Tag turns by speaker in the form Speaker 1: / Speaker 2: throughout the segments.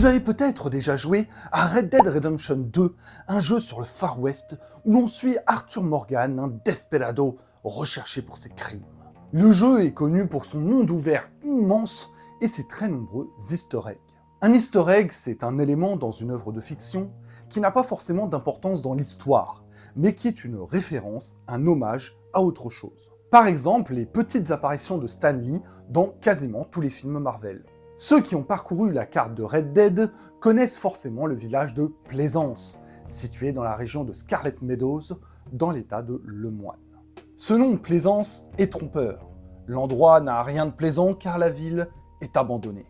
Speaker 1: Vous avez peut-être déjà joué à Red Dead Redemption 2, un jeu sur le Far West où l'on suit Arthur Morgan, un desperado recherché pour ses crimes. Le jeu est connu pour son monde ouvert immense et ses très nombreux easter eggs. Un easter egg, c'est un élément dans une œuvre de fiction qui n'a pas forcément d'importance dans l'histoire, mais qui est une référence, un hommage à autre chose. Par exemple, les petites apparitions de Stan Lee dans quasiment tous les films Marvel. Ceux qui ont parcouru la carte de Red Dead connaissent forcément le village de Plaisance, situé dans la région de Scarlet Meadows, dans l'état de Lemoine. Ce nom Plaisance est trompeur. L'endroit n'a rien de plaisant car la ville est abandonnée.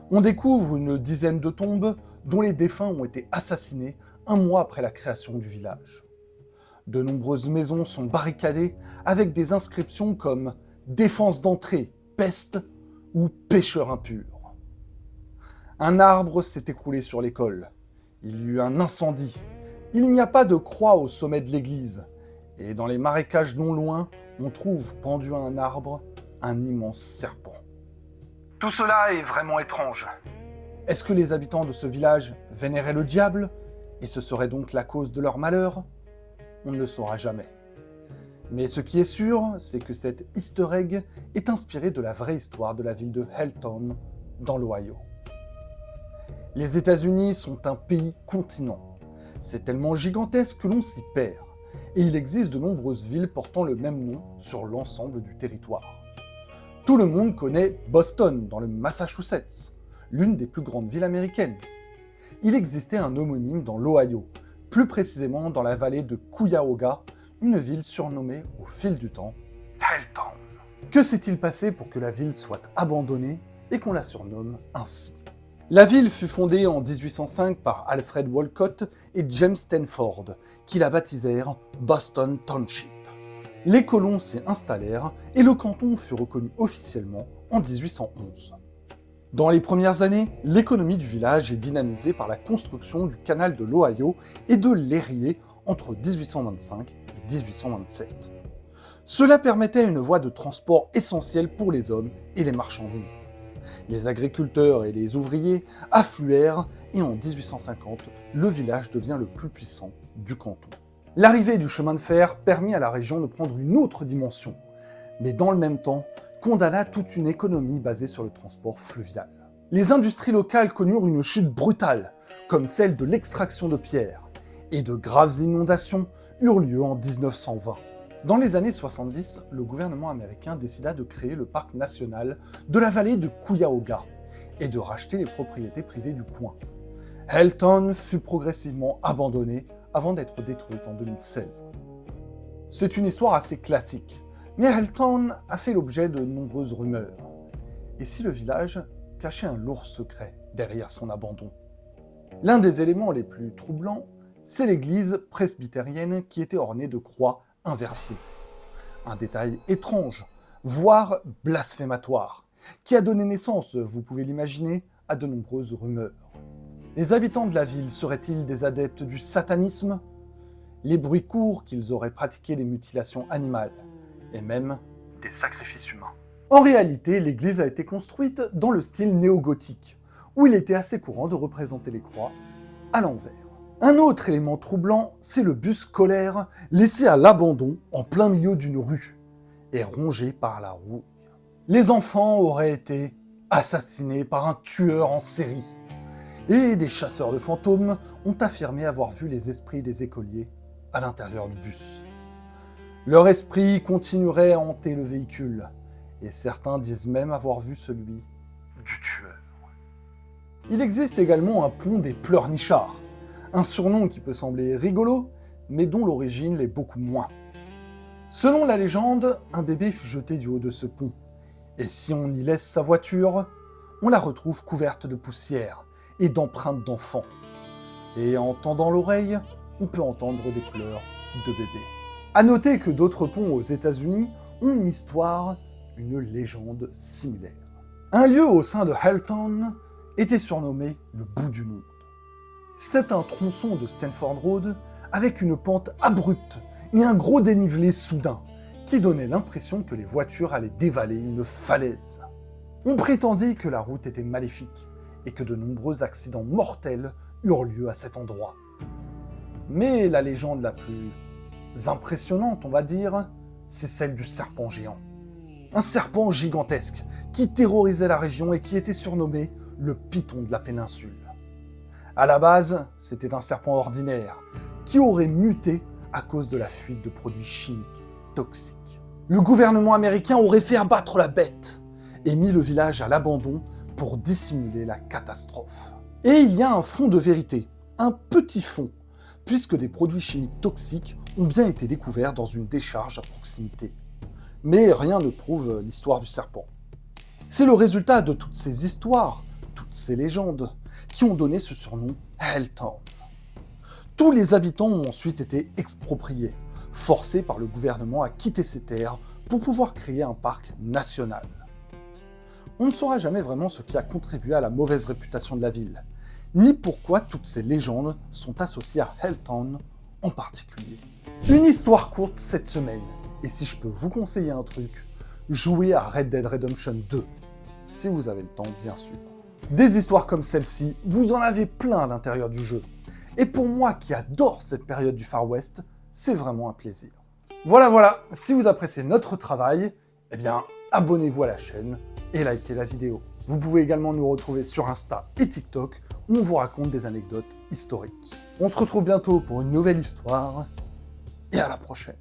Speaker 1: On découvre une dizaine de tombes dont les défunts ont été assassinés un mois après la création du village. De nombreuses maisons sont barricadées avec des inscriptions comme « Défense d'entrée, peste » ou « Pêcheur impur ». Un arbre s'est écroulé sur l'école. Il y eut un incendie. Il n'y a pas de croix au sommet de l'église. Et dans les marécages non loin, on trouve pendu à un arbre un immense serpent. Tout cela est vraiment étrange. Est-ce que les habitants de ce village vénéraient le diable et ce serait donc la cause de leur malheur ? On ne le saura jamais. Mais ce qui est sûr, c'est que cet easter egg est inspiré de la vraie histoire de la ville de Helltown, dans l'Ohio. Les États-Unis sont un pays-continent. C'est tellement gigantesque que l'on s'y perd. Et il existe de nombreuses villes portant le même nom sur l'ensemble du territoire. Tout le monde connaît Boston, dans le Massachusetts, l'une des plus grandes villes américaines. Il existait un homonyme dans l'Ohio, plus précisément dans la vallée de Cuyahoga, une ville surnommée au fil du temps Helltown. Que s'est-il passé pour que la ville soit abandonnée et qu'on la surnomme ainsi ? La ville fut fondée en 1805 par Alfred Wolcott et James Stanford, qui la baptisèrent Boston Township. Les colons s'y installèrent et le canton fut reconnu officiellement en 1811. Dans les premières années, l'économie du village est dynamisée par la construction du canal de l'Ohio et de l'Erie entre 1825 et 1827. Cela permettait une voie de transport essentielle pour les hommes et les marchandises. Les agriculteurs et les ouvriers affluèrent et en 1850, le village devient le plus puissant du canton. L'arrivée du chemin de fer permit à la région de prendre une autre dimension, mais dans le même temps, condamna toute une économie basée sur le transport fluvial. Les industries locales connurent une chute brutale, comme celle de l'extraction de pierre, et de graves inondations eurent lieu en 1920. Dans les années 70, le gouvernement américain décida de créer le parc national de la vallée de Cuyahoga et de racheter les propriétés privées du coin. Helltown fut progressivement abandonnée avant d'être détruite en 2016. C'est une histoire assez classique, mais Helltown a fait l'objet de nombreuses rumeurs. Et si le village cachait un lourd secret derrière son abandon ? L'un des éléments les plus troublants, c'est l'église presbytérienne qui était ornée de croix inversées. Un détail étrange, voire blasphématoire, qui a donné naissance, vous pouvez l'imaginer, à de nombreuses rumeurs. Les habitants de la ville seraient-ils des adeptes du satanisme ? Les bruits courent qu'ils auraient pratiqué des mutilations animales, et même des sacrifices humains. En réalité, l'église a été construite dans le style néo-gothique, où il était assez courant de représenter les croix à l'envers. Un autre élément troublant, c'est le bus scolaire laissé à l'abandon en plein milieu d'une rue et rongé par la rouille. Les enfants auraient été assassinés par un tueur en série et des chasseurs de fantômes ont affirmé avoir vu les esprits des écoliers à l'intérieur du bus. Leur esprit continuerait à hanter le véhicule et certains disent même avoir vu celui du tueur. Il existe également un pont des pleurnichards, un surnom qui peut sembler rigolo, mais dont l'origine l'est beaucoup moins. Selon la légende, un bébé fut jeté du haut de ce pont, et si on y laisse sa voiture, on la retrouve couverte de poussière et d'empreintes d'enfants. Et en tendant l'oreille, on peut entendre des pleurs de bébé. À noter que d'autres ponts aux États-Unis ont une histoire, une légende similaire. Un lieu au sein de Helltown était surnommé le bout du monde. C'était un tronçon de Stanford Road avec une pente abrupte et un gros dénivelé soudain qui donnait l'impression que les voitures allaient dévaler une falaise. On prétendait que la route était maléfique et que de nombreux accidents mortels eurent lieu à cet endroit. Mais la légende la plus impressionnante, on va dire, c'est celle du serpent géant. Un serpent gigantesque qui terrorisait la région et qui était surnommé le python de la péninsule. À la base, c'était un serpent ordinaire qui aurait muté à cause de la fuite de produits chimiques toxiques. Le gouvernement américain aurait fait abattre la bête et mis le village à l'abandon pour dissimuler la catastrophe. Et il y a un fond de vérité, un petit fond, puisque des produits chimiques toxiques ont bien été découverts dans une décharge à proximité. Mais rien ne prouve l'histoire du serpent. C'est le résultat de toutes ces histoires, toutes ces légendes, qui ont donné ce surnom Helltown. Tous les habitants ont ensuite été expropriés, forcés par le gouvernement à quitter ces terres pour pouvoir créer un parc national. On ne saura jamais vraiment ce qui a contribué à la mauvaise réputation de la ville, ni pourquoi toutes ces légendes sont associées à Helltown en particulier. Une histoire courte cette semaine, et si je peux vous conseiller un truc, jouez à Red Dead Redemption 2, si vous avez le temps bien sûr. Des histoires comme celle-ci, vous en avez plein à l'intérieur du jeu, et pour moi qui adore cette période du Far West, c'est vraiment un plaisir. Voilà, si vous appréciez notre travail, eh bien abonnez-vous à la chaîne et likez la vidéo. Vous pouvez également nous retrouver sur Insta et TikTok, où on vous raconte des anecdotes historiques. On se retrouve bientôt pour une nouvelle histoire, et à la prochaine.